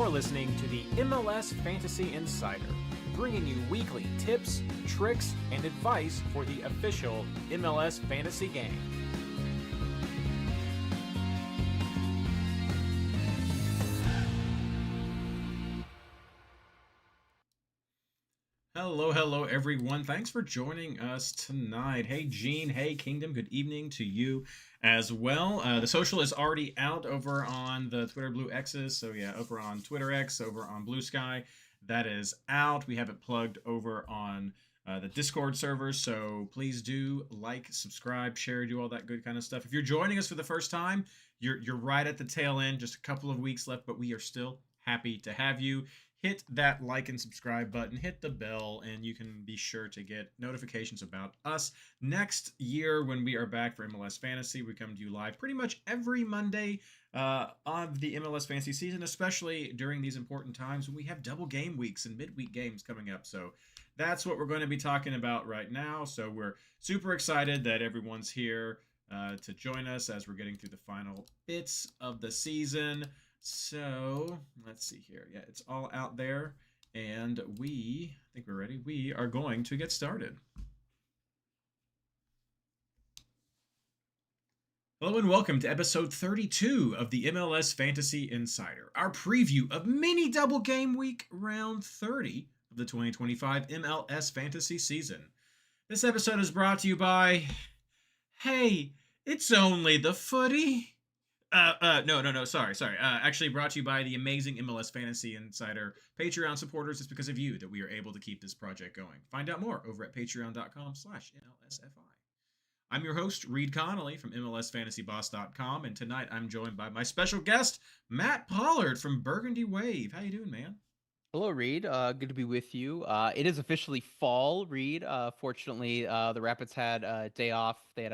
You're listening to the MLS Fantasy Insider, bringing you weekly tips, tricks, and advice for the official MLS fantasy game. Hello, everyone. Thanks for joining us tonight. Hey, Gene. Hey, Kingdom. Good evening to you as well. The social is already out over on the Twitter Blue X's. So, yeah, over on Twitter X, over on Blue Sky. That is out. We have it plugged over on the Discord servers. So, please do like, subscribe, share, do all that good kind of stuff. If you're joining us for the first time, you're right at the tail end. Just a couple of weeks left, but we are still happy to have you. Hit that like and subscribe button, hit the bell, and you can be sure to get notifications about us. Next year, when we are back for MLS Fantasy, we come to you live pretty much every Monday of the MLS Fantasy season, especially during these important times when we have double game weeks and midweek games coming up. So that's what we're going to be talking about right now. So we're super excited that everyone's here to join us as we're getting through the final bits of the season. So let's see here. Yeah, it's all out there, and I think we're ready. We are going to get started. Hello and welcome to episode 32 of the MLS Fantasy Insider, our preview of mini double game week round 30 of the 2025 MLS Fantasy season. This episode is brought to you by, hey, it's only the footy. No, sorry. Actually brought to you by the amazing MLS Fantasy Insider Patreon supporters. It's because of you that we are able to keep this project going. Find out more over at patreon.com/MLSFI. I'm your host, Reid Connolly from MLSFantasyBoss.com, and tonight I'm joined by my special guest, Matt Pollard from Burgundy Wave. How you doing, man? Hello, Reid. Good to be with you. It is officially fall, Reid. Fortunately, the Rapids had a day off. They had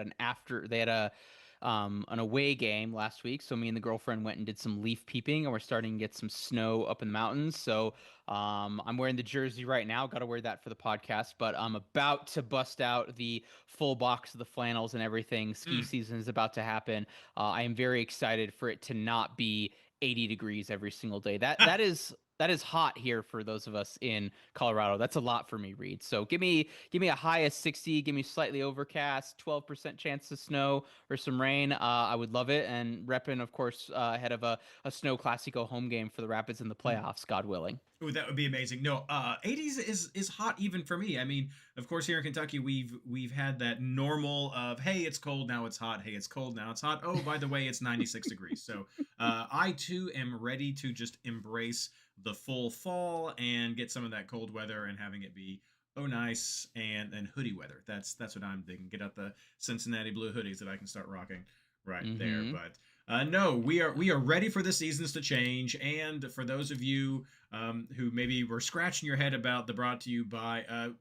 an away game last week, so me and the girlfriend went and did some leaf peeping, and we're starting to get some snow up in the mountains. So I'm wearing the jersey right now. Got to wear that for the podcast, but I'm about to bust out the full box of the flannels and everything. Ski season is about to happen. I am very excited for it to not be 80 degrees every single day. That is hot here for those of us in Colorado. That's a lot for me, Reid. So give me a high of 60, give me slightly overcast, 12% chance of snow or some rain. I would love it. And repping, of course, ahead of a Snow Classico home game for the Rapids in the playoffs, God willing. Oh, that would be amazing. No, 80s is hot even for me. I mean, of course, here in Kentucky, we've had that normal of, hey, it's cold, now it's hot. Hey, it's cold, now it's hot. Oh, by the way, it's 96 degrees. So I, too, am ready to just embrace the full fall and get some of that cold weather and having it be nice and hoodie weather. That's what I'm thinking. Get out the Cincinnati blue hoodies that I can start rocking right there. But no, we are ready for the seasons to change. And for those of you who maybe were scratching your head about the brought to you by,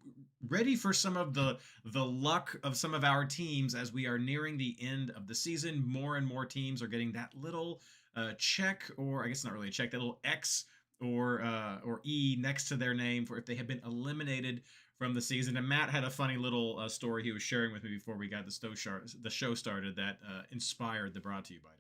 ready for some of the luck of some of our teams as we are nearing the end of the season. More and more teams are getting that little check, or I guess not really a check, that little X or E next to their name for if they have been eliminated from the season. And Matt had a funny little story he was sharing with me before we got the show started that inspired the brought to you by today.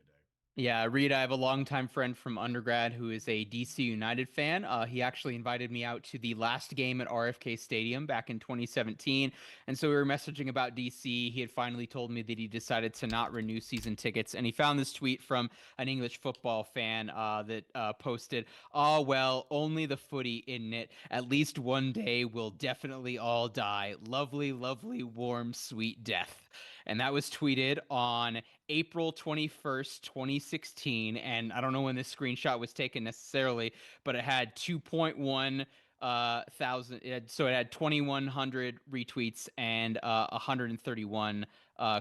Yeah, Reid, I have a longtime friend from undergrad who is a DC United fan. He actually invited me out to the last game at RFK Stadium back in 2017. And so we were messaging about DC. He had finally told me that he decided to not renew season tickets. And he found this tweet from an English football fan that posted, "Oh, well, only the footy, isn't it? At least one day we'll definitely all die. Lovely, lovely, warm, sweet death." And that was tweeted on April 21st, 2016. And I don't know when this screenshot was taken necessarily, but it had 2.1 thousand. So it had 2,100 retweets and 131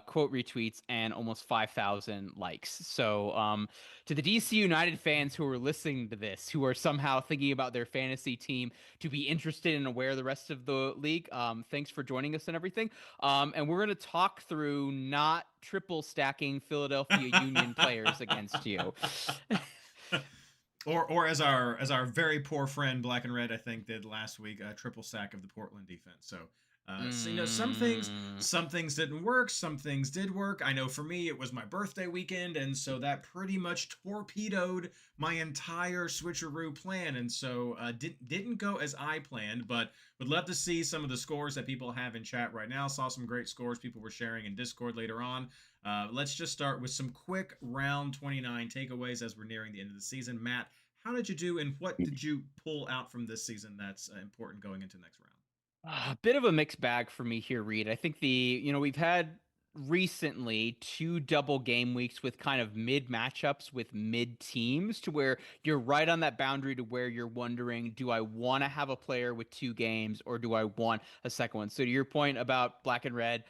quote retweets and almost 5,000 likes. So to the DC United fans who are listening to this, who are somehow thinking about their fantasy team to be interested and aware of the rest of the league, thanks for joining us and everything. And we're going to talk through not triple stacking Philadelphia Union players against you. Or as our very poor friend Black and Red, I think, did last week, a triple sack of the Portland defense. So So, some things didn't work, some things did work. I know for me, it was my birthday weekend, and so that pretty much torpedoed my entire switcheroo plan, and so didn't go as I planned, but would love to see some of the scores that people have in chat right now. Saw some great scores people were sharing in Discord later on. Let's just start with some quick round 29 takeaways as we're nearing the end of the season. Matt, how did you do, and what did you pull out from this season that's important going into next round? A bit of a mixed bag for me here, Reed. I think we've had recently two double game weeks with kind of mid matchups with mid teams to where you're right on that boundary to where you're wondering, do I want to have a player with two games or do I want a second one? So to your point about black and red,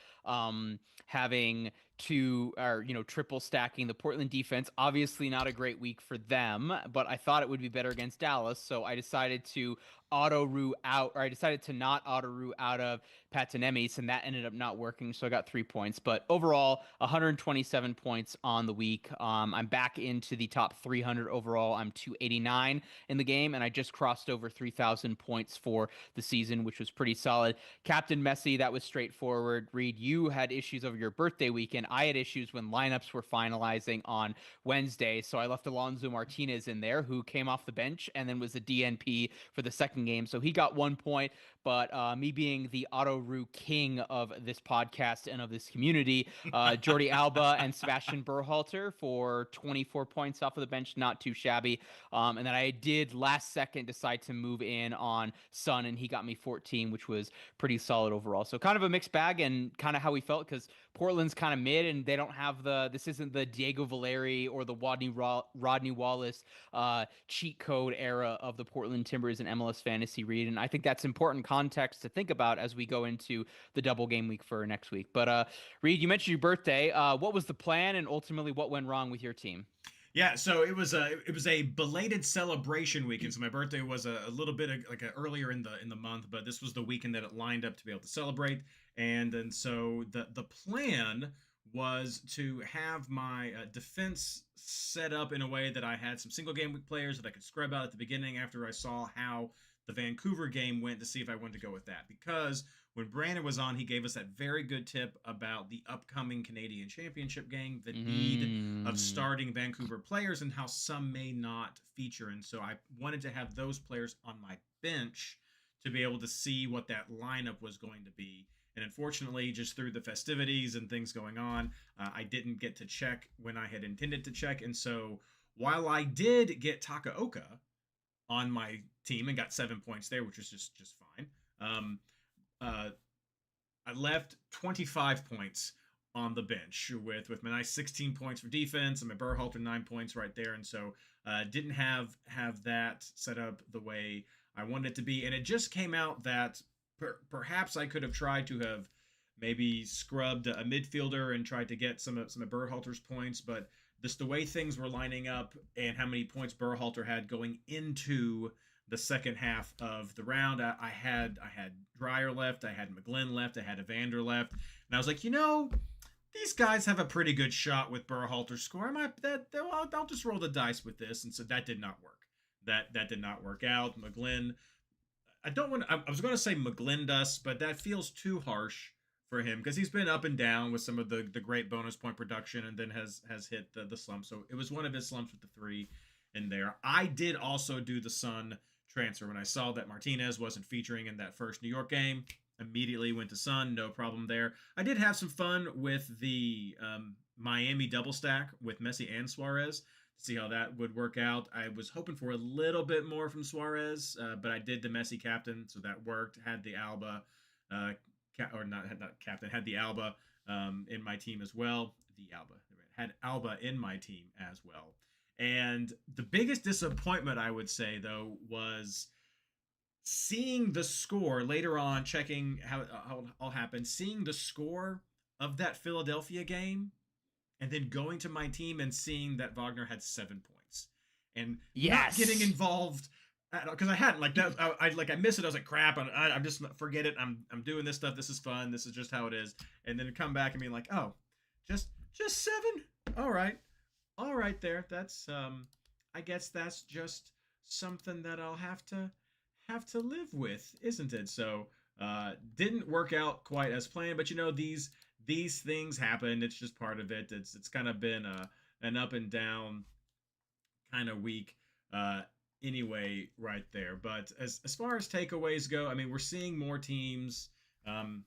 having two or triple stacking the Portland defense, obviously not a great week for them, but I thought it would be better against Dallas, so I decided to I decided to not auto rue out of Patanemis, and that ended up not working, so I got 3 points. But overall, 127 points on the week. I'm back into the top 300 overall. I'm 289 in the game, and I just crossed over 3,000 points for the season, which was pretty solid. Captain Messi, that was straightforward. Reed, you had issues over your birthday weekend. I had issues when lineups were finalizing on Wednesday, so I left Alonso Martinez in there, who came off the bench and then was a DNP for the second game, so he got 1 point. But me being the auto-roo king of this podcast and of this community, Jordi Alba and Sebastian Berhalter for 24 points off of the bench, not too shabby. And then I did last second decide to move in on Son, and he got me 14, which was pretty solid overall. So kind of a mixed bag, and kind of how we felt, because Portland's kind of mid, and they don't have this isn't the Diego Valeri or the Rodney Wallace cheat code era of the Portland Timbers and MLS Fantasy, Read. And I think that's important context to think about as we go into the double game week for next week. But Reed, you mentioned your birthday. What was the plan, and ultimately what went wrong with your team? Yeah, so it was a belated celebration weekend. So my birthday was a little bit earlier in the month, but this was the weekend that it lined up to be able to celebrate. And then so the plan was to have my defense set up in a way that I had some single game week players that I could scrub out at the beginning after I saw how the Vancouver game went, to see if I wanted to go with that. Because when Brandon was on, he gave us that very good tip about the upcoming Canadian Championship game, the need of starting Vancouver players and how some may not feature. And so I wanted to have those players on my bench to be able to see what that lineup was going to be. And unfortunately, just through the festivities and things going on, I didn't get to check when I had intended to check. And so while I did get Takaoka on my team and got 7 points there, which was just fine, I left 25 points on the bench with my nice 16 points for defense and my Berhalter 9 points right there. And so didn't have that set up the way I wanted it to be. And it just came out that perhaps I could have tried to have maybe scrubbed a midfielder and tried to get some of Berhalter's points, but just the way things were lining up and how many points Berhalter had going into the second half of the round, I had Dreyer left, I had McGlynn left, I had Evander left, and I was like, these guys have a pretty good shot with Berhalter's score. I'll just roll the dice with this, and so that did not work. That did not work out. McGlynn, I was going to say McGlynn dust, but that feels too harsh for him because he's been up and down with some of the great bonus point production and then has hit the slump. So it was one of his slumps with the 3 in there. I did also do the Sun transfer when I saw that Martinez wasn't featuring in that first New York game. Immediately went to Sun, no problem there. I did have some fun with the Miami double stack with Messi and Suarez to see how that would work out. I was hoping for a little bit more from Suarez, but I did the Messi captain, so that worked. Had the Alba, had the Alba in my team as well. Had Alba in my team as well. And the biggest disappointment, I would say, though, was seeing the score later on, checking how it all happened, seeing the score of that Philadelphia game, and then going to my team and seeing that Wagner had 7 points. And not getting involved, because I hadn't, I missed it. I was like, crap, I'm just, forget it. I'm doing this stuff. This is fun. This is just how it is. And then come back and be like, oh, just 7? All right there. That's I guess that's just something that I'll have to live with, isn't it? So Didn't work out quite as planned, but these things happen. It's just part of it. It's kind of been an up and down kind of week anyway right there. But as far as takeaways go, I mean, we're seeing more teams um,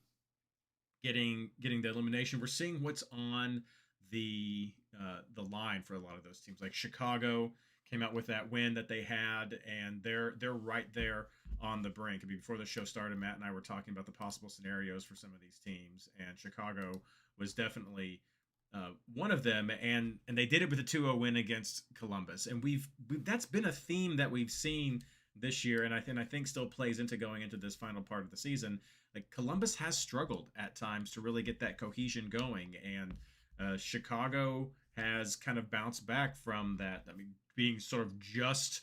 getting the elimination. We're seeing what's on the line for a lot of those teams. Like Chicago came out with that win that they had, and they're right there on the brink. I mean, before the show started, Matt and I were talking about the possible scenarios for some of these teams, and Chicago was definitely one of them, and they did it with a 2-0 win against Columbus, and we've that's been a theme that we've seen this year, and I think still plays into going into this final part of the season. Like Columbus has struggled at times to really get that cohesion going, and Chicago has kind of bounced back from that. I mean, being sort of just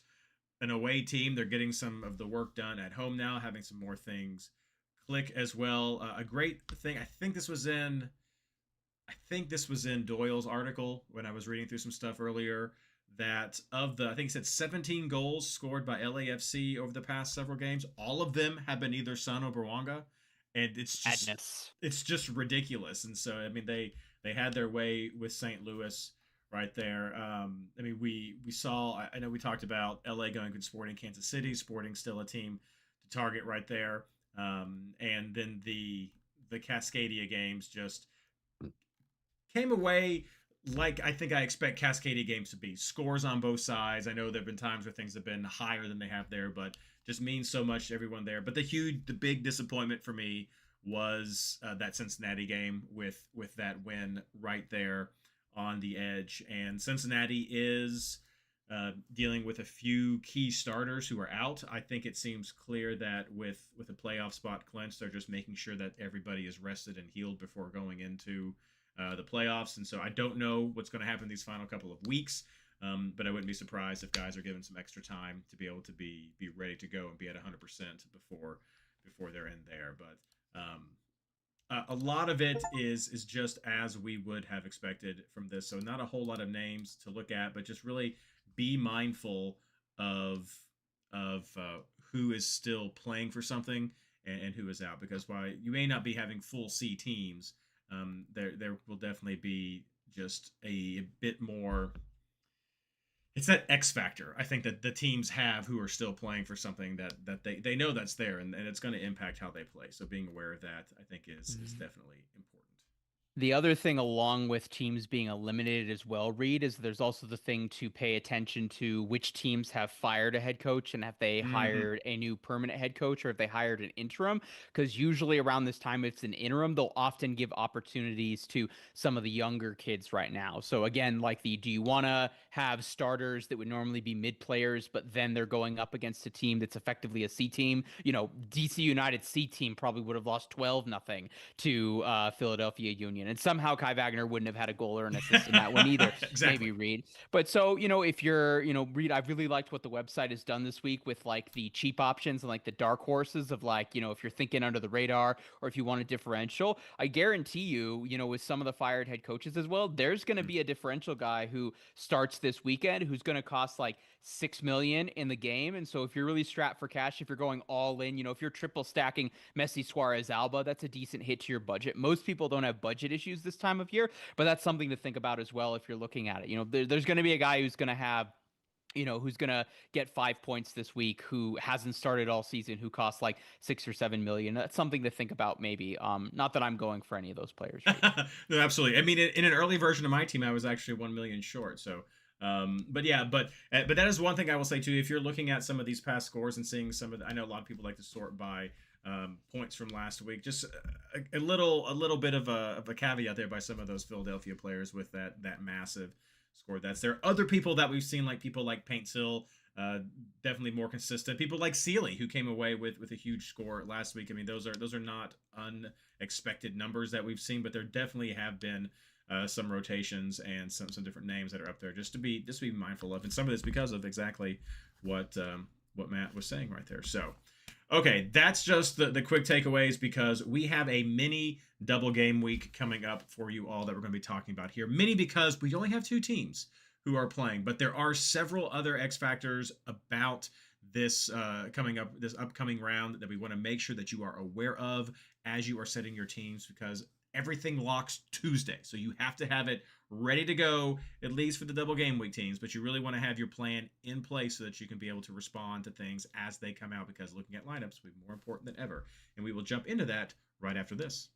an away team, they're getting some of the work done at home now, having some more things click as well. A great thing, I think this was in Doyle's article when I was reading through some stuff earlier, that of the, I think he said 17 goals scored by LAFC over the past several games, all of them have been either Son or Bawanga, and it's just ridiculous. And so I mean they had their way with St. Louis right there. I mean we saw, I know we talked about LA going with Sporting Kansas City, Sporting still a team to target right there. And then the Cascadia games just came away like I think I expect Cascadia games to be. Scores on both sides. I know there have been times where things have been higher than they have there, but just means so much to everyone there. But the big disappointment for me was that Cincinnati game with that win right there on the edge. And Cincinnati is dealing with a few key starters who are out. I think it seems clear that with a playoff spot clinched, they're just making sure that everybody is rested and healed before going into the playoffs. And so I don't know what's going to happen these final couple of weeks, but I wouldn't be surprised if guys are given some extra time to be able to be ready to go and be at 100% before they're in there. But a lot of it is just as we would have expected from this. So not a whole lot of names to look at, but just really be mindful of who is still playing for something and who is out, because while you may not be having full C teams, there will definitely be just a bit more. It's that X factor, I think, that the teams have who are still playing for something that they know that's there, and it's going to impact how they play. So being aware of that, I think, is definitely important. The other thing, along with teams being eliminated as well, Reid, is there's also the thing to pay attention to which teams have fired a head coach and have they hired a new permanent head coach, or if they hired an interim. Because usually around this time, if it's an interim, they'll often give opportunities to some of the younger kids right now. So again, like do you want to have starters that would normally be mid players, but then they're going up against a team that's effectively a C team? You know, DC United C team probably would have lost 12-0 to Philadelphia Union. And somehow Kai Wagner wouldn't have had a goal or an assist in that one either. Exactly. Maybe Reid. But so, if you're, Reid, I've really liked what the website has done this week with like the cheap options and like the dark horses of like, if you're thinking under the radar or if you want a differential. I guarantee you, with some of the fired head coaches as well, there's going to be a differential guy who starts this weekend who's going to cost like $6 million in the game. And so if you're really strapped for cash, if you're going all in, if you're triple stacking Messi, Suarez, Alba, that's a decent hit to your budget. Most people don't have budget issues this time of year, but that's something to think about as well if you're looking at it. There's going to be a guy who's going to have who's going to get 5 points this week, who hasn't started all season, who costs like 6 or 7 million. That's something to think about maybe. Not that I'm going for any of those players. No, absolutely. I mean, in an early version of my team, I was actually 1 million short. So, but that is one thing I will say too. If you're looking at some of these past scores and seeing some of I know a lot of people like to sort by points from last week. Just a little bit of a caveat there by some of those Philadelphia players with that massive score that's there. Other people that we've seen, like people like Paintsill, definitely more consistent. People like Sealy, who came away with a huge score last week. I mean, those are not unexpected numbers that we've seen, but there definitely have been some rotations and some different names that are up there just to be mindful of. And some of this because of exactly what Matt was saying right there. So, okay, that's just the quick takeaways, because we have a mini double game week coming up for you all that we're going to be talking about here. Mini because we only have 2 teams who are playing, but there are several other X factors about this this upcoming round that we want to make sure that you are aware of as you are setting your teams, because everything locks Tuesday. So you have to have it ready to go, at least for the double game week teams, but you really want to have your plan in place so that you can be able to respond to things as they come out, because looking at lineups will be more important than ever. And we will jump into that right after this.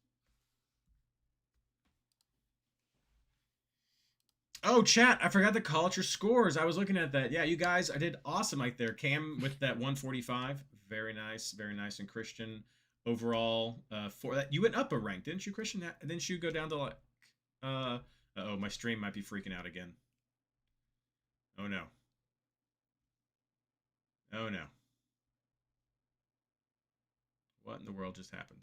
Oh, chat, I forgot to call out your scores. I was looking at that. Yeah, you guys, I did awesome right there. Cam with that 145. Very nice. Very nice. And Christian overall for that. You went up a rank, didn't you, Christian? Didn't you go down to like uh-oh, my stream might be freaking out again. Oh no. Oh no. What in the world just happened?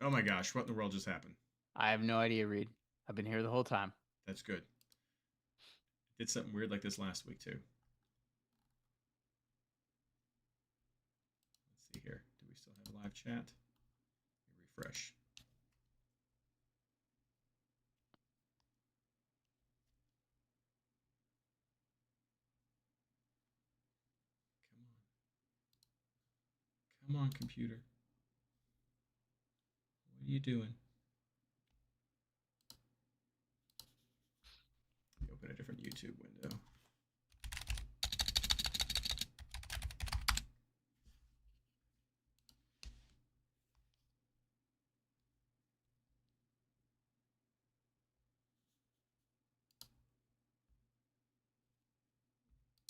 Oh my gosh, what in the world just happened? I have no idea, Reid. I've been here the whole time. That's good. Did something weird like this last week too. Let's see here. Do we still have a live chat? Refresh. Come on, computer. What are you doing? Open a different YouTube window.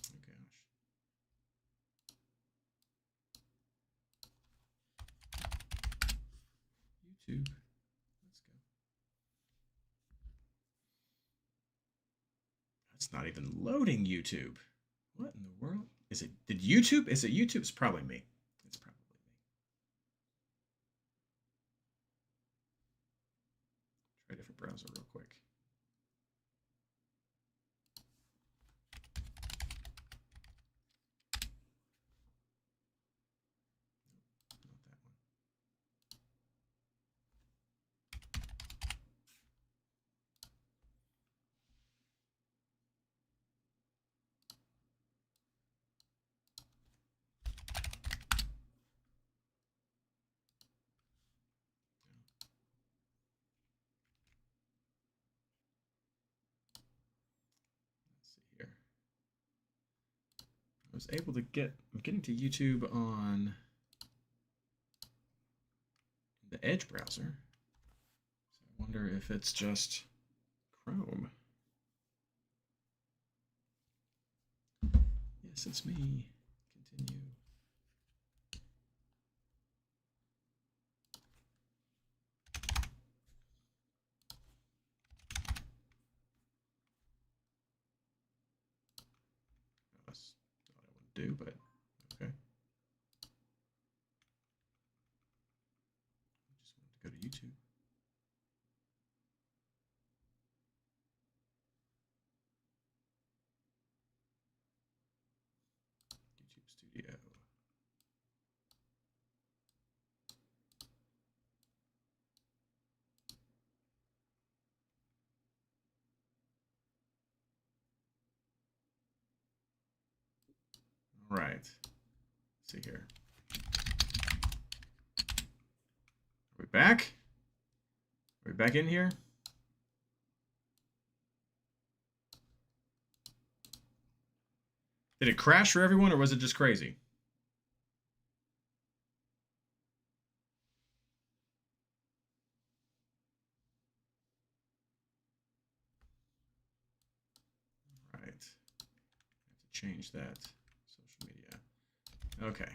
Oh gosh. YouTube. Let's go. It's not even loading YouTube. What in the world? Is it YouTube? Is it YouTube? It's probably me. It's probably me. Try a different browser real quick. I was able to I'm getting to YouTube on the Edge browser. So I wonder if it's just Chrome. Yes, it's me. Continue. That's not what I want to do, but okay. I just wanted to go to YouTube. YouTube Studio. All right. Let's see here. Are we back? Are we back in here? Did it crash for everyone, or was it just crazy? All right. I have to change that. Social media. Okay.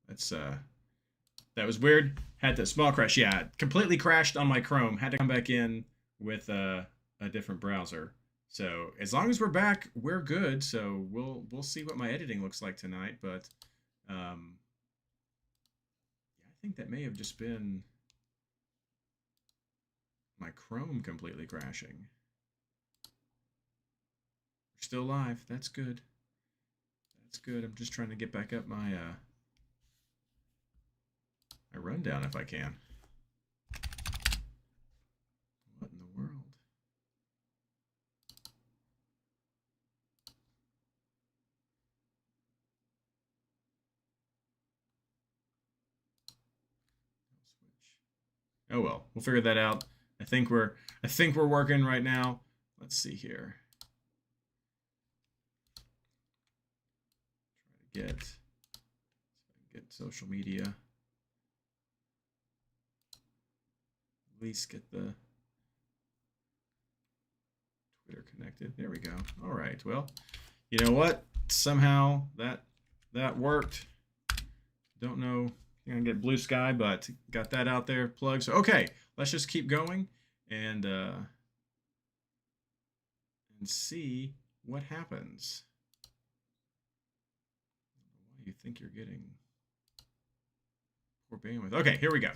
That's that was weird. Had to small crash. Yeah, completely crashed on my Chrome. Had to come back in with a different browser. So as long as we're back, we're good. So we'll see what my editing looks like tonight. But yeah, I think that may have just been my Chrome completely crashing. We're still live. That's good. That's good. I'm just trying to get back up my my rundown if I can. What in the world? Oh well, we'll figure that out. I think we're working right now. Let's see here. Try to get social media. At least get the Twitter connected. There we go. All right. Well, you know what? Somehow that worked. Don't know. You're gonna get blue sky, but got that out there plugged. So okay, let's just keep going and see what happens. Why do you think you're getting poor bandwidth? Okay, here we go.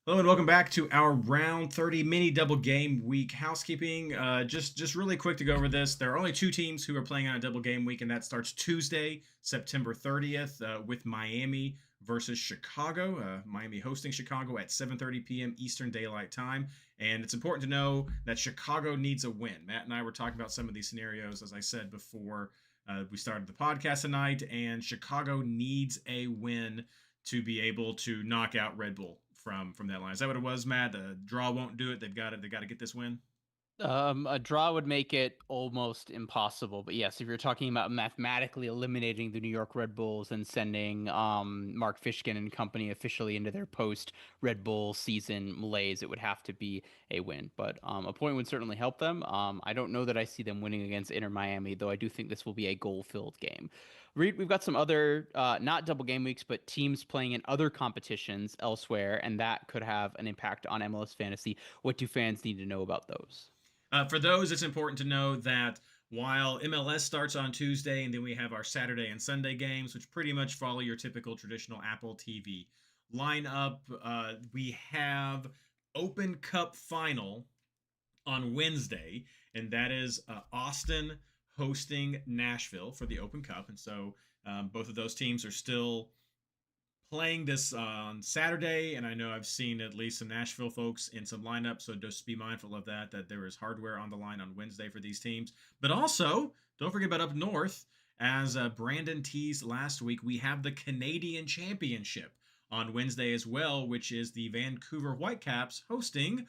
Hello and welcome back to our round 30 mini double game week housekeeping. Just really quick to go over this. There are only two teams who are playing on a double game week, and that starts Tuesday, September 30th, with Miami versus Chicago. Miami hosting Chicago at 7:30 p.m. Eastern Daylight Time. And it's important to know that Chicago needs a win. Matt and I were talking about some of these scenarios, as I said before we started the podcast tonight, and Chicago needs a win to be able to knock out Red Bull from that line. Is that what it was, Matt? The draw won't do it. They've got to get this win. A draw would make it almost impossible. But yes, if you're talking about mathematically eliminating the New York Red Bulls and sending Mark Fishkin and company officially into their post Red Bull season malaise, it would have to be a win. But a point would certainly help them. I don't know that I see them winning against Inter Miami, though I do think this will be a goal-filled game. Reid, we've got some other, not double game weeks, but teams playing in other competitions elsewhere, and that could have an impact on MLS Fantasy. What do fans need to know about those? For those, it's important to know that while MLS starts on Tuesday, and then we have our Saturday and Sunday games, which pretty much follow your typical traditional Apple TV lineup, we have Open Cup final on Wednesday, and that is Austin hosting Nashville for the Open Cup. And so both of those teams are still playing this on Saturday, and I know I've seen at least some Nashville folks in some lineups, so just be mindful of that there is hardware on the line on Wednesday for these teams. But also, don't forget about up north, as Brandon teased last week, we have the Canadian Championship on Wednesday as well, which is the Vancouver Whitecaps hosting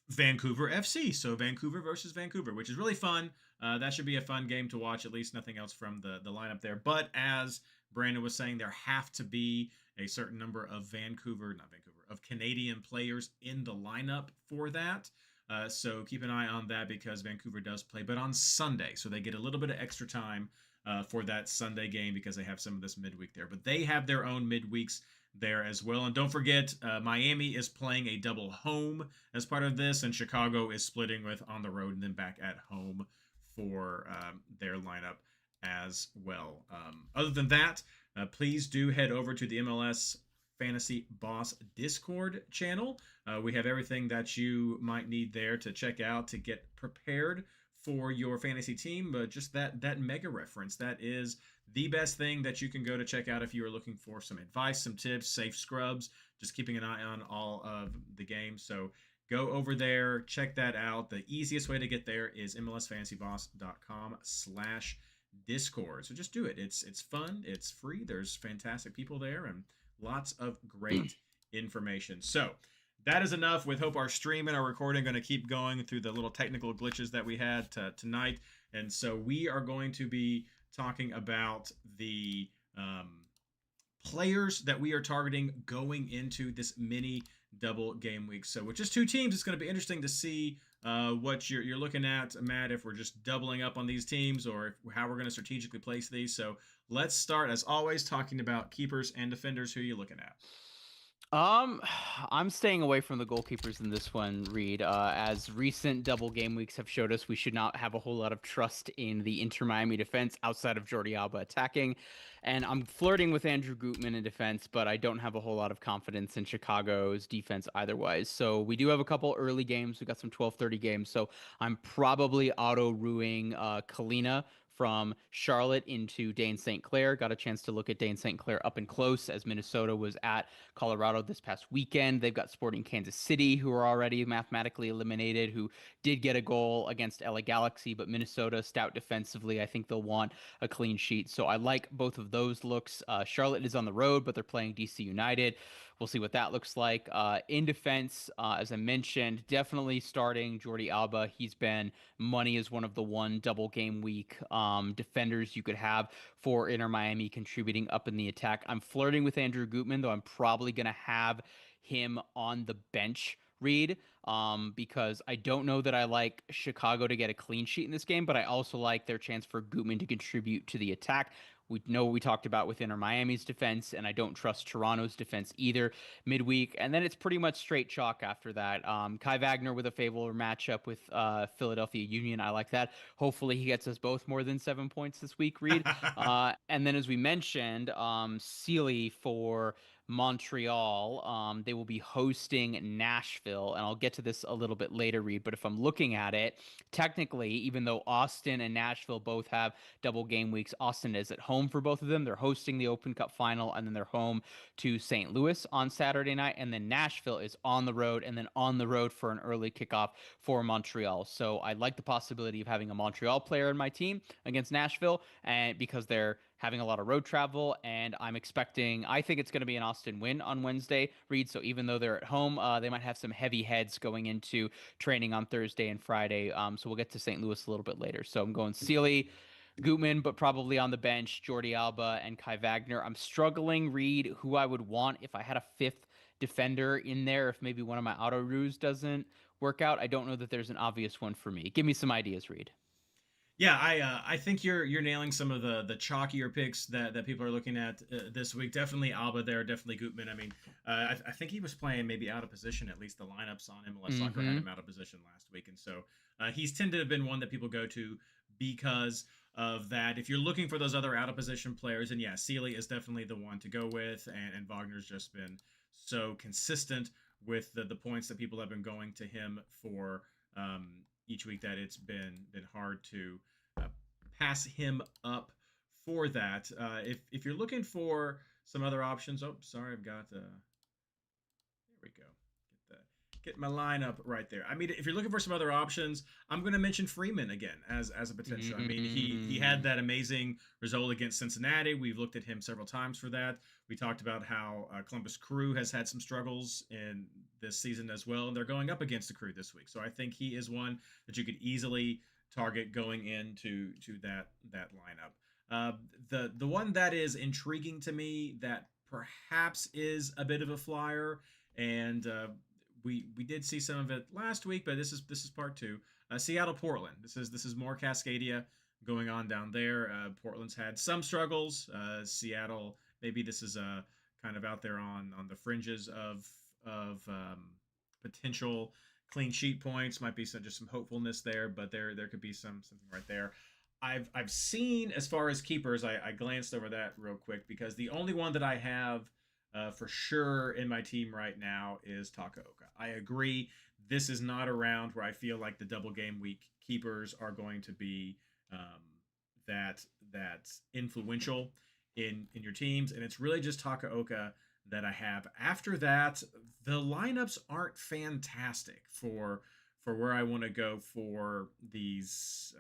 Vancouver FC. So Vancouver versus Vancouver, which is really fun. That should be a fun game to watch, at least nothing else from the lineup there. But as Brandon was saying, there have to be a certain number of of Canadian players in the lineup for that. So keep an eye on that because Vancouver does play, but on Sunday. So they get a little bit of extra time for that Sunday game because they have some of this midweek there. But they have their own midweeks there as well. And don't forget, Miami is playing a double home as part of this, and Chicago is splitting with on the road and then back at home for their lineup as well. Other than that, please do head over to the MLS Fantasy Boss Discord channel. We have everything that you might need there to check out to get prepared for your fantasy team. But just that mega reference, that is the best thing that you can go to check out if you are looking for some advice, some tips, safe scrubs, just keeping an eye on all of the games. So go over there, check that out. The easiest way to get there is mlsfantasyboss.com/Discord. So just do it. It's fun. It's free. There's fantastic people there and lots of great information. So that is enough. With hope our stream and our recording going to keep going through the little technical glitches that we had tonight. And so we are going to be talking about the players that we are targeting going into this mini double game week. So with just two teams, it's going to be interesting to see what you're looking at, Matt, if we're just doubling up on these teams or how we're going to strategically place these. So let's start, as always, talking about keepers and defenders. Who are you looking at? I'm staying away from the goalkeepers in this one, Reid. As recent double game weeks have showed us, we should not have a whole lot of trust in the Inter Miami defense outside of Jordi Alba attacking. And I'm flirting with Andrew Gutman in defense, but I don't have a whole lot of confidence in Chicago's defense either-wise. So we do have a couple early games. We got some 12:30 games. So I'm probably auto-ruing Kalina from Charlotte into Dane St. Clair. Got a chance to look at Dane St. Clair up and close as Minnesota was at Colorado this past weekend. They've got Sporting Kansas City, who are already mathematically eliminated, who did get a goal against LA Galaxy, but Minnesota stout defensively. I think they'll want a clean sheet. So I like both of those looks. Charlotte is on the road, but they're playing DC United. We'll see what that looks like. In defense, as I mentioned, definitely starting Jordi Alba. He's been money as one of the one double game week defenders you could have for Inter Miami, contributing up in the attack. I'm flirting with Andrew Gutman, though I'm probably going to have him on the bench, Reid, because I don't know that I like Chicago to get a clean sheet in this game, but I also like their chance for Gutman to contribute to the attack. We know what we talked about with Inter Miami's defense, and I don't trust Toronto's defense either midweek. And then it's pretty much straight chalk after that. Kai Wagner with a favorable matchup with Philadelphia Union. I like that. Hopefully he gets us both more than 7 points this week, Reid. And then as we mentioned, Sealy for Montreal. They will be hosting Nashville, and I'll get to this a little bit later, Reid. But if I'm looking at it, technically, even though Austin and Nashville both have double game weeks, Austin is at home for both of them. They're hosting the Open Cup final, and then they're home to St. Louis on Saturday night, and then Nashville is on the road, and then on the road for an early kickoff for Montreal. So I like the possibility of having a Montreal player in my team against Nashville, and because they're having a lot of road travel, and I think it's going to be an Austin win on Wednesday, Reid. So even though they're at home, they might have some heavy heads going into training on Thursday and Friday. So we'll get to St. Louis a little bit later. So I'm going Sealy, Gutman, but probably on the bench, Jordi Alba and Kai Wagner. I'm struggling, Reid, who I would want if I had a fifth defender in there, if maybe one of my auto ruse doesn't work out. I don't know that there's an obvious one for me. Give me some ideas, Reid. Yeah, I think you're nailing some of the chalkier picks that people are looking at this week. Definitely Alba there, definitely Gutman. I mean, I think he was playing maybe out of position. At least the lineups on MLS Soccer had him out of position last week, and so he's tended to have been one that people go to because of that. If you're looking for those other out of position players, and yeah, Sealy is definitely the one to go with, and Wagner's just been so consistent with the points that people have been going to him for each week that it's been hard to pass him up for that. If you're looking for some other options, oh, sorry, I've got there we go. Get my lineup right there. I mean, if you're looking for some other options, I'm going to mention Freeman again as a potential. I mean, he had that amazing result against Cincinnati. We've looked at him several times for that. We talked about how Columbus Crew has had some struggles in this season as well, and they're going up against the Crew this week. So I think he is one that you could easily target going into that lineup. The one that is intriguing to me that perhaps is a bit of a flyer, and we did see some of it last week, but this is part two. Seattle Portland. This is more Cascadia going on down there. Portland's had some struggles. Seattle, maybe this is kind of out there on the fringes of potential clean sheet points. Might be just some hopefulness there, but there could be something right there. I've seen, as far as keepers, I glanced over that real quick because the only one that I have for sure in my team right now is Takaoka. I agree. This is not a round where I feel like the double game week keepers are going to be that influential in your teams, and it's really just Takaoka that I have. After that, the lineups aren't fantastic for where I want to go for these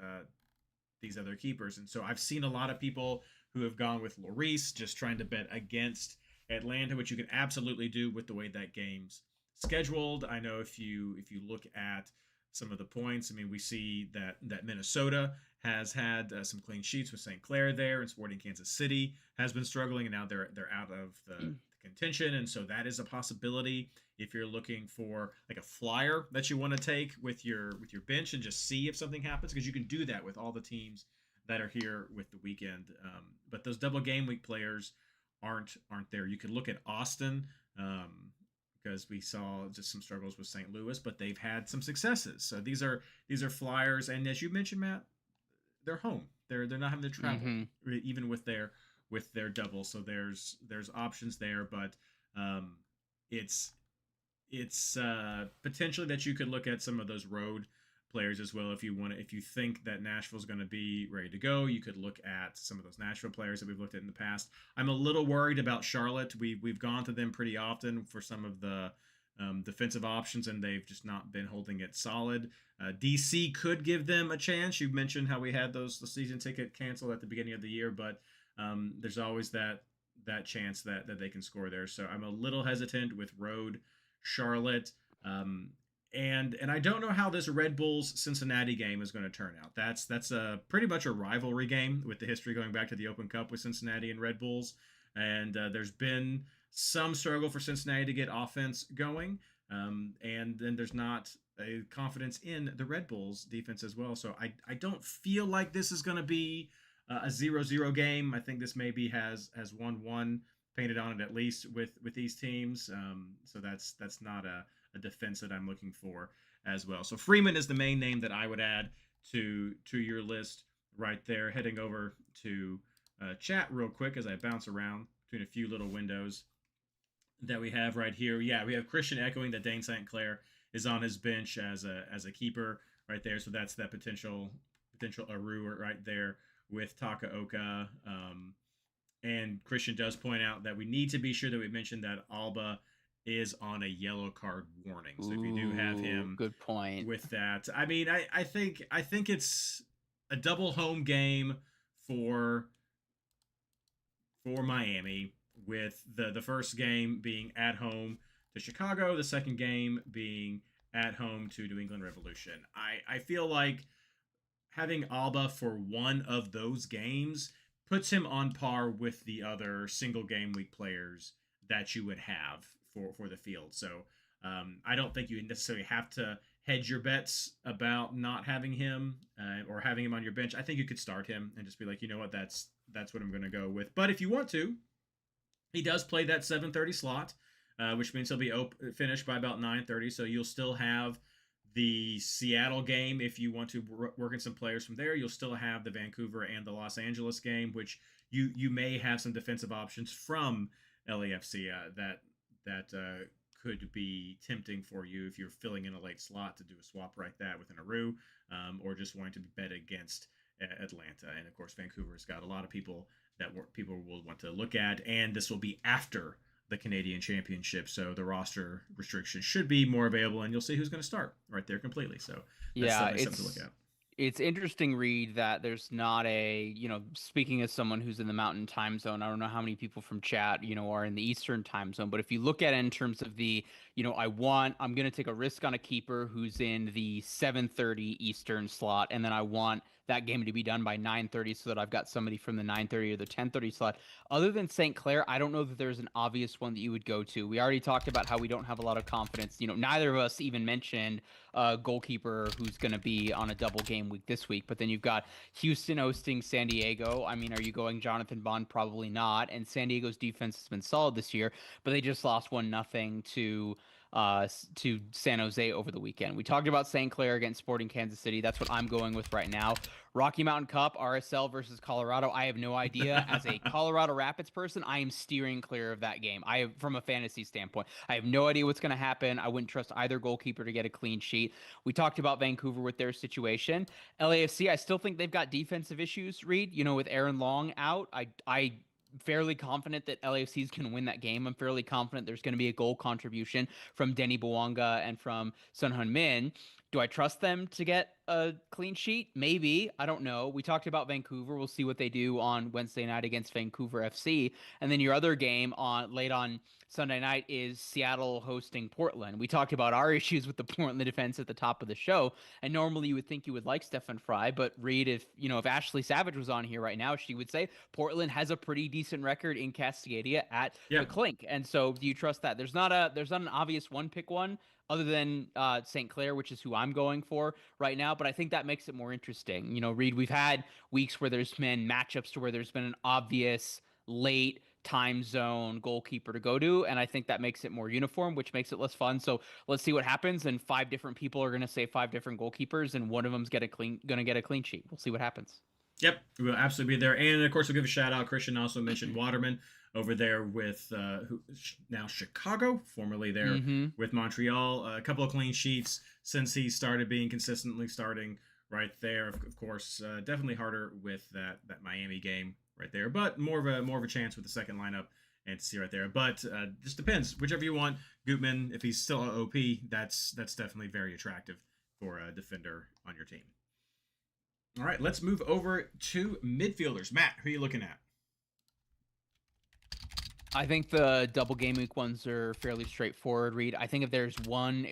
other keepers, and so I've seen a lot of people who have gone with Lloris, just trying to bet against Atlanta, which you can absolutely do with the way that game's scheduled. I know if you look at some of the points, I mean, we see that Minnesota has had some clean sheets with St. Clair there, and Sporting Kansas City has been struggling, and now they're out of the contention, and so that is a possibility if you're looking for like a flyer that you want to take with your bench and just see if something happens, because you can do that with all the teams that are here with the weekend. But those double game week players aren't there. You could look at Austin because we saw just some struggles with St. Louis, but they've had some successes. So these are flyers, and as you mentioned, Matt, they're home. They're not having to travel even with their double. So there's options there, but it's potentially that you could look at some of those road players as well. If you think that Nashville's going to be ready to go, you could look at some of those Nashville players that we've looked at in the past. I'm a little worried about Charlotte. We've gone to them pretty often for some of the defensive options, and they've just not been holding it solid. DC could give them a chance. You mentioned how we had the season ticket canceled at the beginning of the year, but there's always that chance that they can score there. So I'm a little hesitant with road Charlotte. And I don't know how this Red Bulls Cincinnati game is going to turn out. That's a pretty much a rivalry game with the history going back to the Open Cup with Cincinnati and Red Bulls. And there's been some struggle for Cincinnati to get offense going. And then there's not a confidence in the Red Bulls defense as well. So I don't feel like this is going to be a 0-0 game. I think this maybe has 1-1 painted on it at least with these teams. So that's not a defense that I'm looking for as well. So Freeman is the main name that I would add to your list right there. Heading over to chat real quick as I bounce around between a few little windows that we have right here. Yeah, we have Christian echoing that Dane St. Clair is on his bench as a keeper right there. So that's that potential Aru right there with Takaoka. And Christian does point out that we need to be sure that we mention that Alba is on a yellow card warning. So if you do have him, good point with that. I mean, I think it's a double home game for Miami, with the first game being at home to Chicago, the second game being at home to New England Revolution. I feel like having Alba for one of those games puts him on par with the other single game week players that you would have for the field. So I don't think you necessarily have to hedge your bets about not having him or having him on your bench. I think you could start him and just be like, you know what, that's what I'm going to go with. But if you want to, he does play that 7:30 slot, which means he'll be finished by about 9:30. So you'll still have the Seattle game if you want to work in some players from there. You'll still have the Vancouver and the Los Angeles game, which you may have some defensive options from LAFC that could be tempting for you if you're filling in a late slot to do a swap like that with an Aru, or just wanting to bet against Atlanta. And of course, Vancouver's got a lot of people that people will want to look at, and this will be after the Canadian Championship, so the roster restrictions should be more available, and you'll see who's going to start right there completely. So that's something to look at. It's interesting, Reid, that there's not a, speaking as someone who's in the Mountain time zone, I don't know how many people from chat, are in the Eastern time zone, but if you look at it in terms of the, I'm going to take a risk on a keeper who's in the 7:30 Eastern slot, and then I want that game to be done by 9:30 so that I've got somebody from the 9:30 or the 10:30 slot. Other than St. Clair, I don't know that there's an obvious one that you would go to. We already talked about how we don't have a lot of confidence. Neither of us even mentioned a goalkeeper who's going to be on a double game week this week. But then you've got Houston hosting San Diego. I mean, are you going Jonathan Bond? Probably not. And San Diego's defense has been solid this year, but they just lost 1-0 to San Jose over the weekend. We talked about St. Clair against Sporting Kansas City. That's what I'm going with right now. Rocky Mountain Cup, RSL versus Colorado. I have no idea. As a Colorado Rapids person, I am steering clear of that game. From a fantasy standpoint, I have no idea what's going to happen. I wouldn't trust either goalkeeper to get a clean sheet. We talked about Vancouver with their situation. LAFC, I still think they've got defensive issues, Reid, with Aaron Long out. I fairly confident that LAFC is going to win that game. I'm fairly confident there's going to be a goal contribution from Denny Bouanga and from Son Heung-min. Do I trust them to get a clean sheet? Maybe. I don't know. We talked about Vancouver. We'll see what they do on Wednesday night against Vancouver FC. And then your other game late on Sunday night is Seattle hosting Portland. We talked about our issues with the Portland defense at the top of the show. And normally you would think you would like Stefan Fry, but Reid, if Ashley Savage was on here right now, she would say Portland has a pretty decent record in Cascadia at the Clink. And so do you trust that? There's not an obvious one-pick one other than St. Clair, which is who I'm going for right now. But I think that makes it more interesting. Reid, we've had weeks where there's been matchups to where there's been an obvious late time zone goalkeeper to go to, and I think that makes it more uniform, which makes it less fun. So let's see what happens, and 5 different people are going to say 5 different goalkeepers, and one of them's going to get a clean sheet. We'll see what happens. Yep, we'll absolutely be there. And, of course, we'll give a shout-out. Christian also mentioned Waterman over there with now Chicago, formerly there Mm-hmm. with Montreal. A couple of clean sheets since he started being consistently starting right there. Of course, definitely harder with that Miami game right there, but more of a chance with the second lineup and to see right there. But just depends, whichever you want. Gutman, if he's still OP, that's definitely very attractive for a defender on your team. All right, let's move over to midfielders. Matt, who are you looking at? I think the double game week ones are fairly straightforward, Reid. I think if there's one,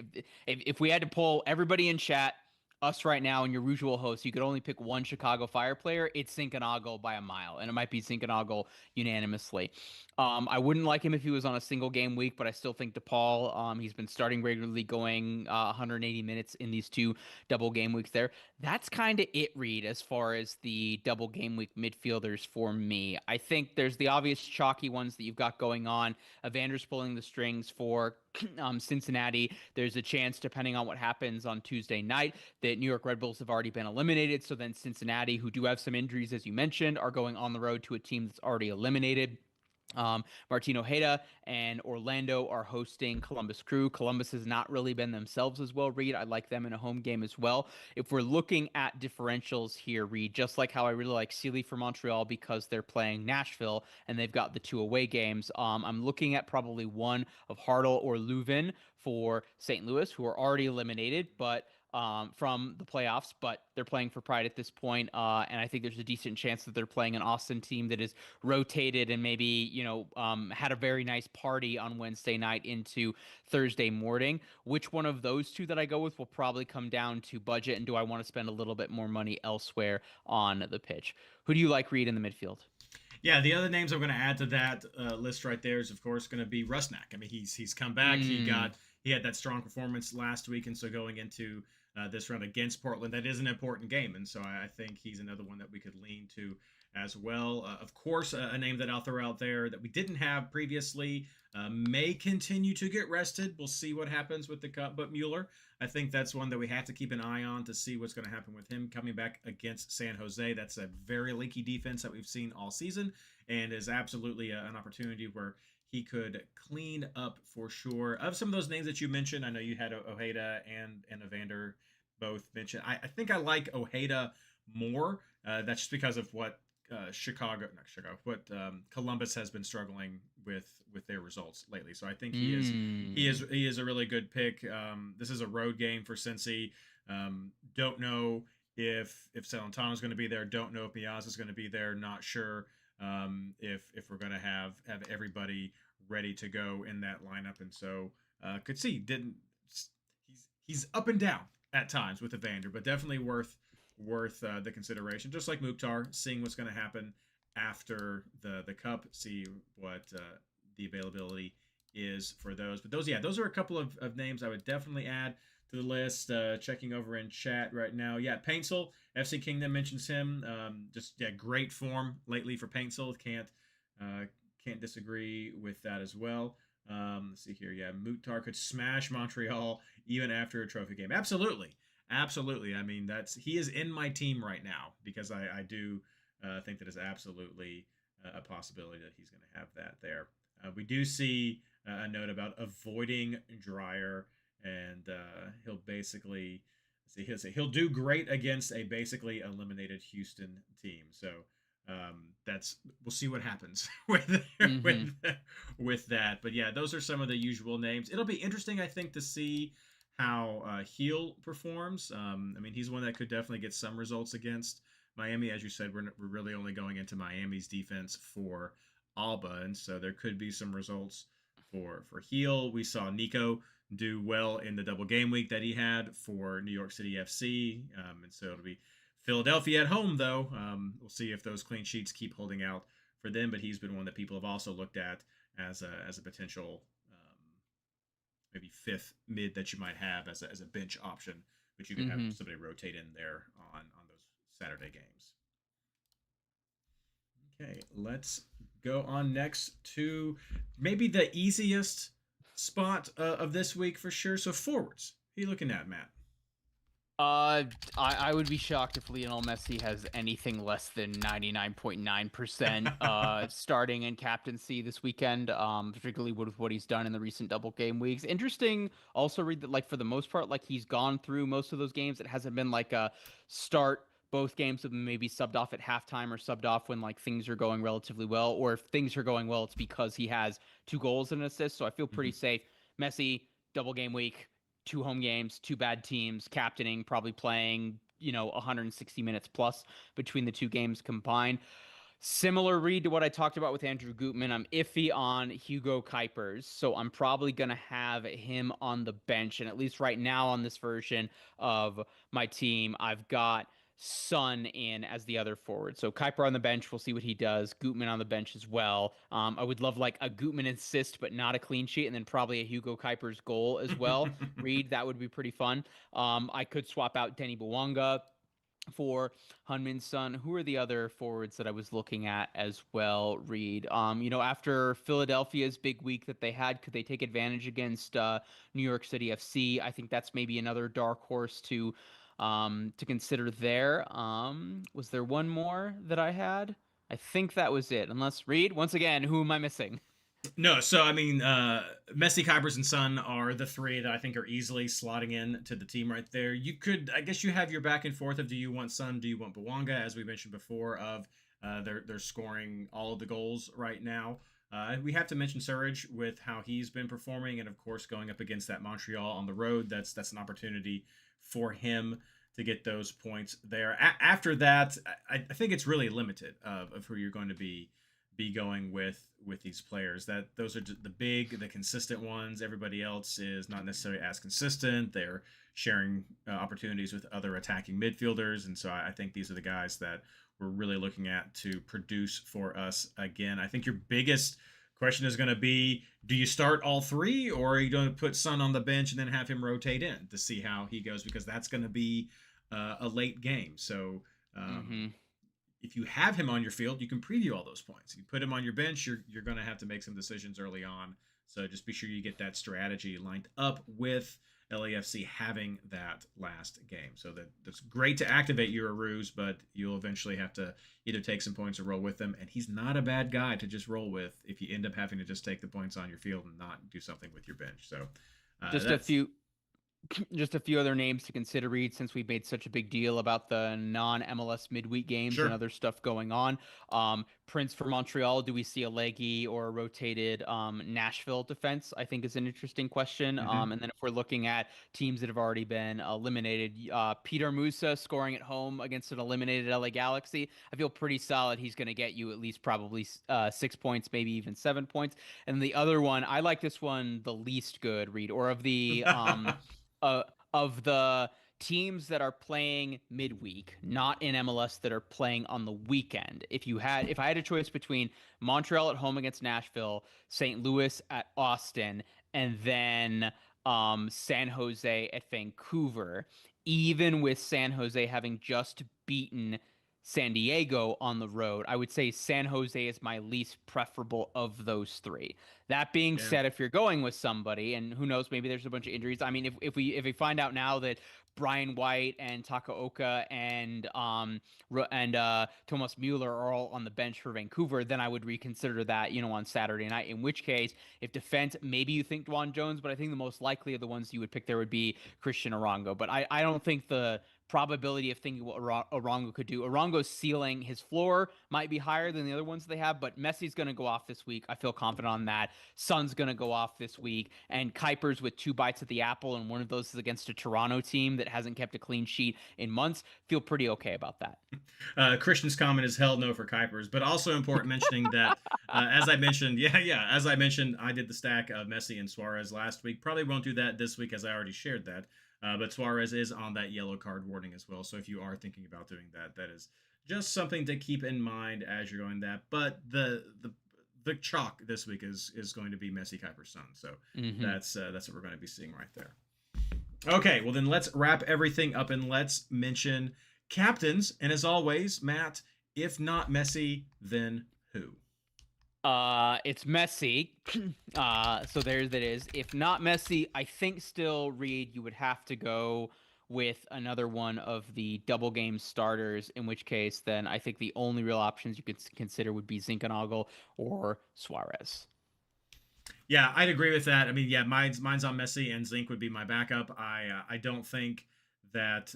if we had to pull everybody in chat, us right now, and your usual host, you could only pick one Chicago Fire player, it's Sinkanagle by a mile, and it might be Sinkanagle unanimously. I wouldn't like him if he was on a single game week, but I still think DePaul, he's been starting regularly, going 180 minutes in these two double game weeks there. That's kind of it, Reid, as far as the double game week midfielders for me. I think there's the obvious chalky ones that you've got going on. Evander's pulling the strings for Cincinnati. There's a chance, depending on what happens on Tuesday night, that New York Red Bulls have already been eliminated. So then Cincinnati, who do have some injuries, as you mentioned, are going on the road to a team that's already eliminated. Martin Ojeda and Orlando are hosting Columbus Crew. Columbus has not really been themselves as well, Reid. I like them in a home game as well. If we're looking at differentials here, Reid, just like how I really like Sealy for Montreal because they're playing Nashville and they've got the two away games, I'm looking at probably one of Hartle or Leuven for St. Louis, who are already eliminated, but from the playoffs, but they're playing for pride at this point. And I think there's a decent chance that they're playing an Austin team that is rotated and maybe, had a very nice party on Wednesday night into Thursday morning. Which one of those two that I go with will probably come down to budget, and do I want to spend a little bit more money elsewhere on the pitch? Who do you like, Reid, in the midfield? Yeah, the other names I'm going to add to that list right there is, of course, going to be Rusnak. I mean, he's come back. He had that strong performance last week, and so going into this round against Portland, that is an important game, and so I think he's another one that we could lean to as well. Of course, a name that I'll throw out there that we didn't have previously may continue to get rested. We'll see what happens with the Cup, but Mueller, I think that's one that we have to keep an eye on to see what's going to happen with him coming back against San Jose. That's a very leaky defense that we've seen all season, and is absolutely an opportunity where he could clean up for sure. Of some of those names that you mentioned, I know you had Ojeda and Evander both mentioned. I think I like Ojeda more. That's just because of what Columbus has been struggling with their results lately. So I think he is a really good pick. This is a road game for Cincy. Don't know if Celentano is going to be there. Don't know if Miaz is going to be there. Not sure if we're going to have everybody ready to go in that lineup. And so could see he's up and down at times with Evander, but definitely worth the consideration. Just like Mukhtar, seeing what's going to happen after the Cup, see what the availability is for those. But those are a couple of names I would definitely add to the list. Checking over in chat right now. Yeah, Paintsel, FC Kingdom mentions him. Great form lately for Paintsel. Can't disagree with that as well. Let's see here. Yeah, Mukhtar could smash Montreal even after a trophy game. Absolutely. I mean, he is in my team right now because I do think that is absolutely a possibility that he's going to have that there. We do see a note about avoiding Dreyer, and he'll do great against a basically eliminated Houston team. So we'll see what happens with that. But yeah, those are some of the usual names. It'll be interesting, I think, to see how Heel performs. I mean, he's one that could definitely get some results against Miami. As you said, we're really only going into Miami's defense for Alba, and so there could be some results for Heel. We saw Nico do well in the double game week that he had for New York City FC, and so it'll be Philadelphia at home, though. We'll see if those clean sheets keep holding out for them, but he's been one that people have also looked at as a potential maybe fifth mid that you might have as a bench option, but you could have somebody rotate in there on those Saturday games. Okay, let's go on next to maybe the easiest spot of this week for sure. So forwards, who are you looking at, Matt? I would be shocked if Lionel Messi has anything less than 99.9% starting and captaincy this weekend, particularly with what he's done in the recent double game weeks. Interesting also read that like for the most part, like he's gone through most of those games. It hasn't been like a start both games of maybe subbed off at halftime or subbed off when like things are going relatively well, or if things are going well, it's because he has 2 goals and an assist. So I feel pretty safe. Messi, double game week, 2 home games, 2 bad teams, captaining, probably playing, 160 minutes plus between the 2 games combined. Similar read to what I talked about with Andrew Gutman. I'm iffy on Hugo Kuipers, so I'm probably going to have him on the bench. And at least right now on this version of my team, I've got Son in as the other forward. So Kuiper on the bench, we'll see what he does. Gutman on the bench as well. I would love like a Gutman assist, but not a clean sheet, and then probably a Hugo Kuipers goal as well. Reid, that would be pretty fun. I could swap out Denny Bwanga for Hunmin Son. Who are the other forwards that I was looking at as well, Reid? After Philadelphia's big week that they had, could they take advantage against New York City FC? I think that's maybe another dark horse to consider there. Was there one more that I had? I think that was it. Unless Reid, once again, who am I missing? No, so I mean, Messi, Kuipers, and Son are the three that I think are easily slotting in to the team right there. You could, I guess, you have your back and forth of do you want Son, do you want Bwanga, as we mentioned before, of they're scoring all of the goals right now. We have to mention Surridge with how he's been performing, and of course, going up against that Montreal on the road, that's an opportunity for him to get those points there. After that, I think it's really limited of who you're going to be going with these players. That those are the consistent ones. Everybody else is not necessarily as consistent. They're sharing opportunities with other attacking midfielders, and so I think these are the guys that we're really looking at to produce for us again. I think your biggest question is going to be, do you start all three, or are you going to put Son on the bench and then have him rotate in to see how he goes, because that's going to be a late game. So if you have him on your field, you can preview all those points. You put him on your bench, you're going to have to make some decisions early on. So just be sure you get that strategy lined up with LAFC having that last game. So that's great to activate your Arus, but you'll eventually have to either take some points or roll with them. And he's not a bad guy to just roll with if you end up having to just take the points on your field and not do something with your bench. So just a few other names to consider, Reid, since we made such a big deal about the non-MLS midweek games and other stuff going on. Prince for Montreal, do we see a leggy or a rotated Nashville defense? I think is an interesting question. And then if we're looking at teams that have already been eliminated, Peter Musa scoring at home against an eliminated LA Galaxy, I feel pretty solid he's going to get you at least probably 6 points, maybe even 7 points. And the other one, I like this one the least good, Reid, or of the of the teams that are playing midweek, not in MLS, that are playing on the weekend. If I had a choice between Montreal at home against Nashville, St. Louis at Austin, and then San Jose at Vancouver, even with San Jose having just beaten San Diego on the road, I would say San Jose is my least preferable of those three. That being said, if you're going with somebody, and who knows, maybe there's a bunch of injuries. I mean, if we find out now that Brian White and Takaoka and Thomas Mueller are all on the bench for Vancouver, then I would reconsider that, on Saturday night. In which case, if defense, maybe you think Dwan Jones, but I think the most likely of the ones you would pick there would be Christian Arango. But I don't think the probability of thinking what Arango could do. Arango's ceiling, his floor might be higher than the other ones they have, but Messi's going to go off this week. I feel confident on that. Son's going to go off this week. And Kuipers with 2 bites at the apple, and one of those is against a Toronto team that hasn't kept a clean sheet in months. Feel pretty okay about that. Christian's comment is hell no for Kuipers, but also important mentioning that, as I mentioned, as I mentioned, I did the stack of Messi and Suarez last week. Probably won't do that this week, as I already shared that. But Suarez is on that yellow card warning as well. So if you are thinking about doing that, that is just something to keep in mind as you're going that. But the chalk this week is going to be Messi, Kuipers, Son. So that's what we're going to be seeing right there. Okay, well then let's wrap everything up and let's mention captains. And as always, Matt, if not Messi, then who? It's Messi. So there that is. If not Messi, I think still, Reid, you would have to go with another one of the double game starters, in which case then I think the only real options you could consider would be Zinkernagel or Suarez. Yeah, I'd agree with that. I mean, yeah, mine's on Messi, and Zink would be my backup. I don't think that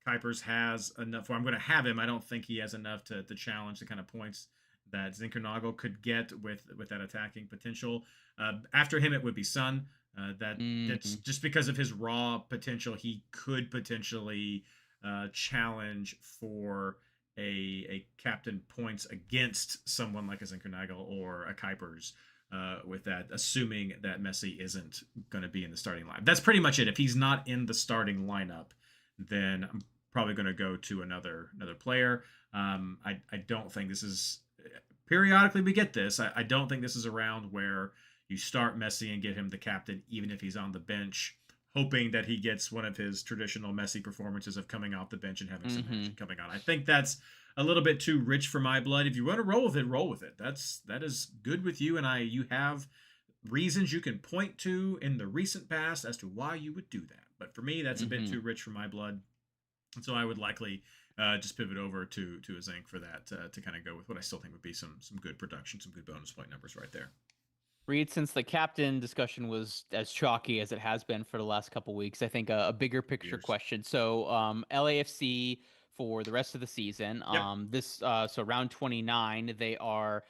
Kuipers has enough. Well, I'm going to have him. I don't think he has enough to challenge the kind of points that Zinkernagel could get with that attacking potential. After him, it would be Son. That's just because of his raw potential. He could potentially challenge for a captain points against someone like a Zinkernagel or a Kuipers. With that, assuming that Messi isn't going to be in the starting line. That's pretty much it. If he's not in the starting lineup, then I'm probably going to go to another player. I don't think this is. Periodically, we get this. I don't think this is a round where you start Messi and get him the captain, even if he's on the bench, hoping that he gets one of his traditional Messi performances of coming off the bench and having some action coming on. I think that's a little bit too rich for my blood. If you want to roll with it, roll with it. That is good with you and I. You have reasons you can point to in the recent past as to why you would do that. But for me, that's a bit too rich for my blood. And so I would likely just pivot over to a Zinc for that to kind of go with what I still think would be some good production, some good bonus point numbers right there. Reid, since the captain discussion was as chalky as it has been for the last couple weeks, I think a bigger picture question. So LAFC for the rest of the season, so round 29, they are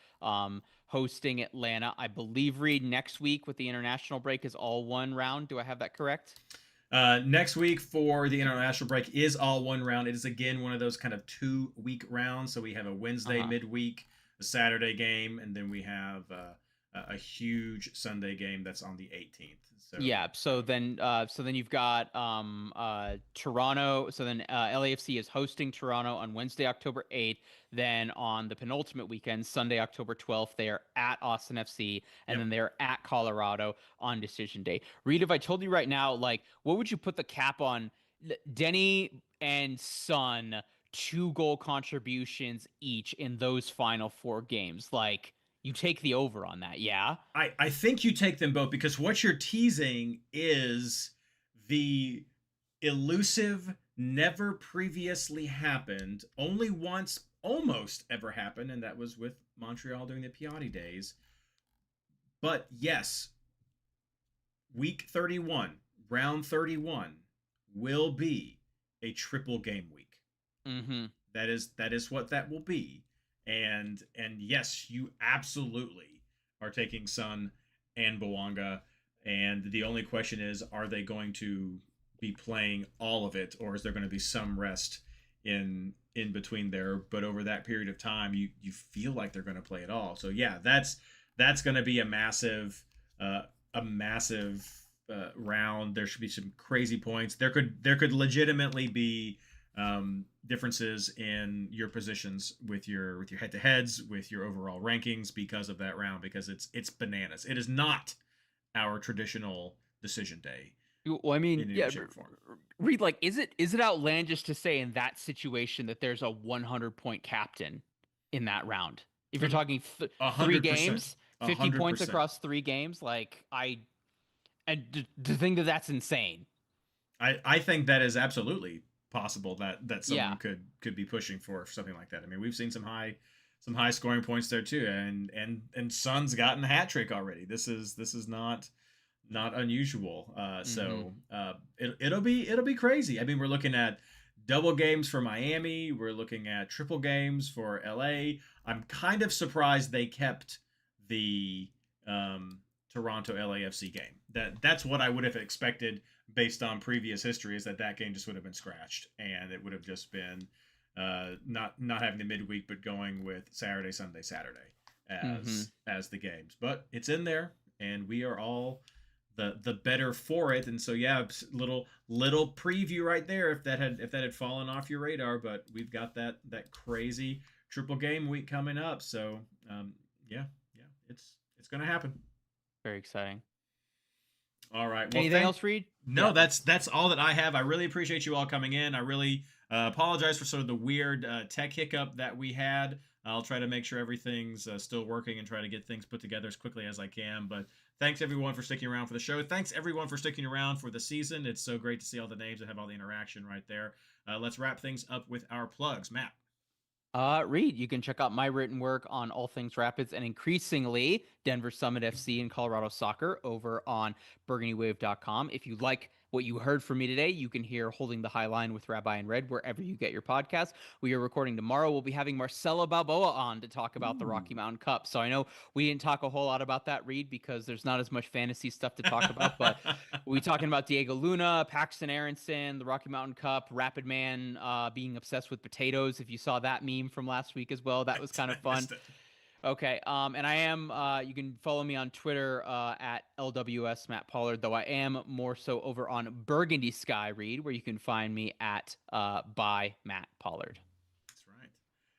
hosting Atlanta. I believe, Reid, next week with the international break is all one round. Do I have that correct? Next week for the international break is all one round. It is again one of those kind of 2-week rounds. So we have a Wednesday midweek, a Saturday game, and then we have a huge Sunday game that's on the 18th. So yeah. So then you've got Toronto. So then LAFC is hosting Toronto on Wednesday, October 8th. Then on the penultimate weekend, Sunday, October 12th, they are at Austin FC, and then they're at Colorado on decision day. Reid, if I told you right now, like, what would you put the cap on? Denny and Son, 2-goal contributions each in those final 4 games. Like, you take the over on that, yeah? I think you take them both because what you're teasing is the elusive, never previously happened, only once almost ever happened, and that was with Montreal during the Piatti days. But yes, week 31, round 31 will be a triple game week. That is what that will be. And yes, you absolutely are taking Son and Bouanga. And the only question is, are they going to be playing all of it, or is there going to be some rest in between there? But over that period of time, you feel like they're going to play it all. So yeah, that's going to be a massive round. There should be some crazy points. There could legitimately be differences in your positions with your head-to-heads, with your overall rankings because of that round, because it's bananas. It is not our traditional decision day. Well, I mean, yeah, Reid, like, is it outlandish to say in that situation that there's a 100-point captain in that round? If you're talking 3 games, 50 points across 3 games, like, to think that that's insane. I think that is absolutely possible that someone could be pushing for something like that. I mean, we've seen some high scoring points there too, and Son's gotten a hat trick already. This is not unusual. So it'll be crazy. I mean, we're looking at double games for Miami. We're looking at triple games for LA. I'm kind of surprised they kept the Toronto LAFC game. That's what I would have expected based on previous history, is that game just would have been scratched, and it would have just been not having the midweek, but going with Saturday, Sunday, Saturday as the games. But it's in there, and we are all the better for it. And so yeah, little preview right there if that had fallen off your radar. But we've got that crazy triple game week coming up. So yeah, it's gonna happen. Very exciting. All right. Well, anything else, Reid? No, that's all that I have. I really appreciate you all coming in. I really apologize for sort of the weird tech hiccup that we had. I'll try to make sure everything's still working and try to get things put together as quickly as I can. But Thanks everyone for sticking around for the show. Thanks everyone for sticking around for the season. It's so great to see all the names and have all the interaction right there. Let's wrap things up with our plugs. Matt. Reid, you can check out my written work on all things Rapids and increasingly Denver Summit FC and Colorado soccer over on burgundywave.com. If you like what you heard from me today, you can hear Holding the High Line with Rabbi and Red wherever you get your podcast. We are recording tomorrow. We'll be having Marcelo Balboa on to talk about the Rocky Mountain Cup. So I know we didn't talk a whole lot about that, Reid, because there's not as much fantasy stuff to talk about, but we talking about Diego Luna, Paxton Aronson, the Rocky Mountain Cup, Rapid Man being obsessed with potatoes. If you saw that meme from last week as well, that was kind of fun. Okay. And I am, you can follow me on Twitter at LWS Matt Pollard, though I am more so over on Burgundy Sky Reid, where you can find me at by Matt Pollard. That's right.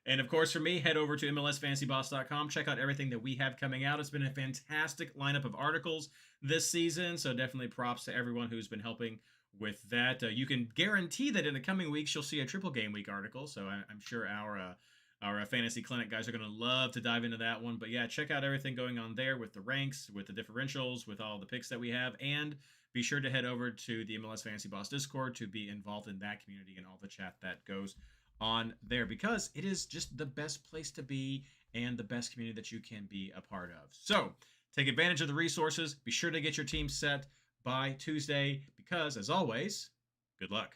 And of course, for me, head over to MLSFantasyBoss.com. Check out everything that we have coming out. It's been a fantastic lineup of articles this season, so definitely props to everyone who's been helping with that. You can guarantee that in the coming weeks, you'll see a triple game week article, so I'm sure our fantasy clinic guys are going to love to dive into that one. But yeah, check out everything going on there with the ranks, with the differentials, with all the picks that we have. And be sure to head over to the MLS Fantasy Boss Discord to be involved in that community and all the chat that goes on there, because it is just the best place to be and the best community that you can be a part of. So take advantage of the resources. Be sure to get your team set by Tuesday because, as always, good luck.